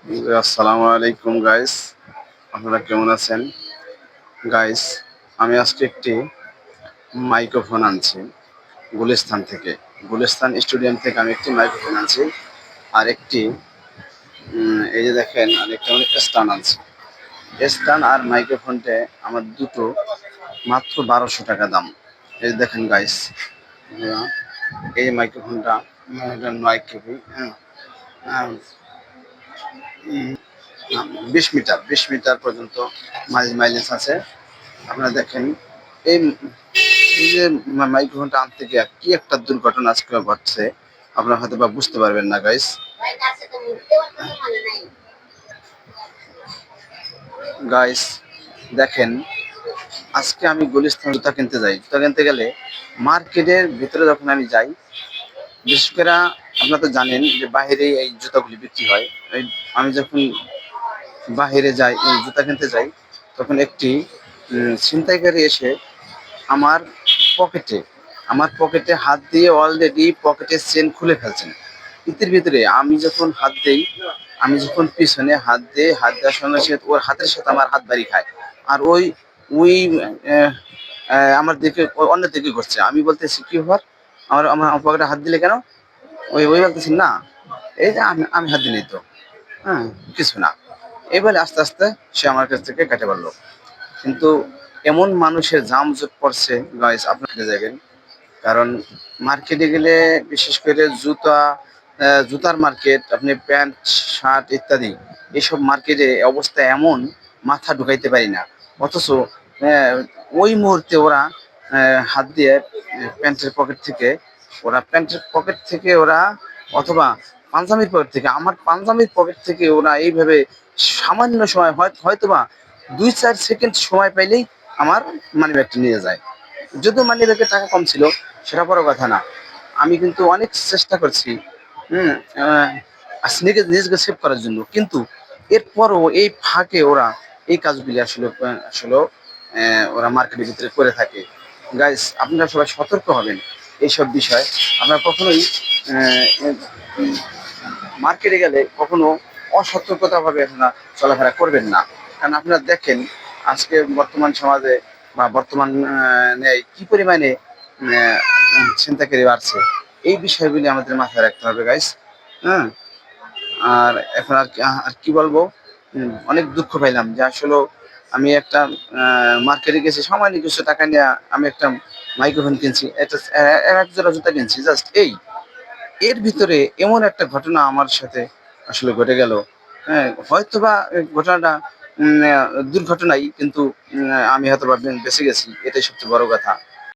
আসসালামু আলাইকুম গাইস, আপনারা কেমন আছেন? গাইস, আমি আজকে একটি মাইক্রোফোন আনছি গুলিস্তান থেকে। গুলিস্তান স্টুডিয়াম থেকে আমি একটি মাইক্রোফোন আনছি। আর একটি এই যে দেখেন, আর একটা স্টান আনছি। স্টান আর মাইক্রোফোনটা আমার দুটো মাত্র 1200 টাকা দাম। এই যে দেখেন গাইস, এই যে মাইক্রোফোনটা, এটা 9 কেবি, হ্যাঁ, 20 মিটার পর্যন্ত মাইলেজ আছে। আপনারা দেখেন, এই এই যে মাইক্রোফোনটা আনতে গিয়ে কি একটা দুর্ঘটনা আজকে ঘটছে, আপনারা হয়তো বা বুঝতে পারবেন না গাইস। গাইস দেখেন, আজকে আমি গুলিস্তান জুতা কিনতে যাই। জুতা কিনতে গেলে মার্কেটের ভিতরে যখন আমি যাই, বিশেষ করে আপনারা তো জানেন যে বাইরে এই জুতাগুলি বিক্রি হয়। এই আমি যখন বাইরে যাই, এই জুতা কিনতে যাই, তখন একটি ছিনতাইকারী এসে আমার পকেটে আমার পকেটে হাত দিয়ে অলরেডি পকেটের চেন খুলে ফেলছেন। ইতির ভিতরে আমি যখন পিছনে হাত দেওয়ার সঙ্গে সে ওর হাতের সাথে আমার হাত বাড়ি খায়। আর ওই ওই আহ, আমার দিকে অন্য দিকে ঘুরছে। আমি বলতেছি, কি ব্যাপার, আমার আমার আমার পকেটে হাত দিলে কেন? ওই ওই বলতেছি, না, এই যে আমি আমি হাত দিলি তো, হ্যাঁ, কিছু না। এই বলে আস্তে আস্তে সে আমার কাছ থেকে কেটে পারলো। কিন্তু এমন মানুষের জামজট পড়ছে গাইস, আপনারা যাবেন। কারণ মার্কেটে গেলে, বিশেষ করে জুতার মার্কেট, আপনি প্যান্ট, শার্ট ইত্যাদি, এইসব মার্কেটে অবস্থা এমন, মাথা ঢুকাইতে পারি না। অথচ আহ, ওই মুহূর্তে ওরা হাত দিয়ে প্যান্টের পকেট থেকে ওরা, অথবা পাঞ্জাবির পকেট থেকে, আমার পাঞ্জাবির পকেট থেকে ওরা এইভাবে সামান্য সময়, হয়তোবা 2-4 সেকেন্ড সময় পাইলেই আমার মানিব্যাগটা নিয়ে যায়। যদিও মানিব্যাগে টাকা কম ছিল, সেটা বড় কথা না। আমি কিন্তু অনেক চেষ্টা করছি, হুম, নিজেকে সেভ করার জন্য, কিন্তু এরপরও এই ফাঁকে ওরা এই কাজগুলি আসলে ওরা মার্কেটের ভিতরে করে থাকে। গাইস, আপনারা সবাই সতর্ক হবেন এইসব বিষয়। আপনারা কখনোই মার্কেটে গেলে কখনো অসতর্কতাভাবে আপনারা চলাফেরা করবেন না। কারণ আপনারা দেখেন, আজকে বর্তমান সমাজে বা বর্তমান কি পরিমাণে ছিনতাইকারী বাড়ছে, এই বিষয়গুলি আমাদের মাথায় রাখতে হবে গাইস। হ্যাঁ, আর এখন আর কি বলবো, অনেক দুঃখ পাইলাম যে আসলে আমি একটা মার্কেটে গেছি, সামান্য কিছু টাকা নিয়ে আমি একটা মাইক্রোফোন কিনছি, একটা এক জোড়া জুতা কিনছি, জাস্ট এর ভিতরে এমন একটা ঘটনা আমার সাথে আসলে ঘটে গেল। হ্যাঁ, হয়তোবা ঘটনাটা দুর্ঘটনাই, কিন্তু আমি হয়তোবা বেঁচে গেছি, এটাই সবচেয়ে বড় কথা।